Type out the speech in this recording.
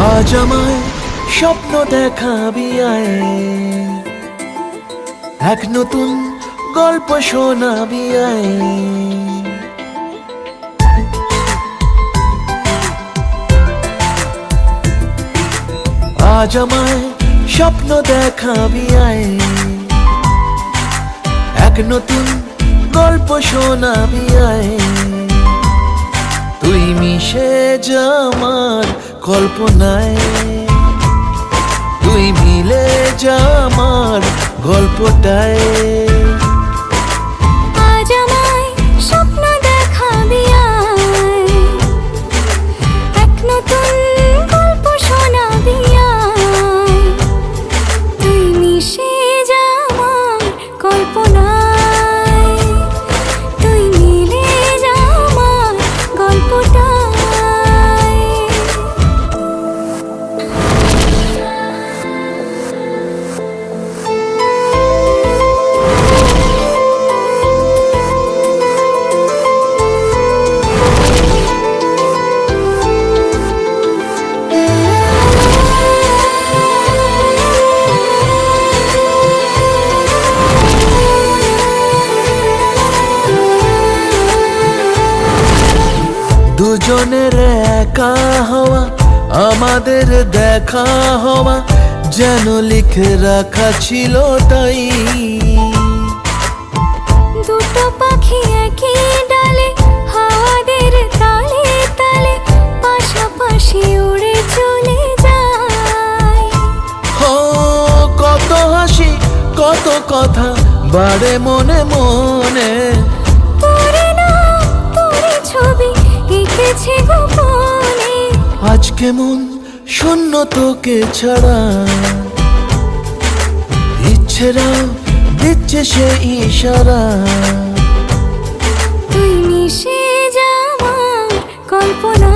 আজ আমায় স্বপ্ন দেখাবি আয়, এক নতুন গল্প শোনাবি আয়। আজ আমায় স্বপ্ন দেখাবি আয়, এক নতুন গল্প শোনাবি আয়। তুই মিশে যা আমার কল্পনায়, তুই মিলে যা আমার গল্পটায়। আজ আমায় স্বপ্ন দেখাবি আয়, এক নতুন গল্প শোনাবি আয়। তুই মিশে যা আমার কল্পনায়, তুই মিলে যা আমার গল্পটায়। দুজনের একা হওয়া, আমাদের দেখা হওয়া যেন লিখে রাখা ছিল তাই। দুটো পাখি একই ডালে, হাওয়াদের তালে তালে পাশাপাশি উড়ে চলে যায়। ও কত হাসি কত কথা বাড়ে মনে মনে, তোরে না তোরে ছবি এঁকেছে গোপনে। আজ কেমন শূন্য তোকে ছাড়া, ইচ্ছেরা দিচ্ছে সে ইশারা। তুই মিশে যা আমার কল্পনা।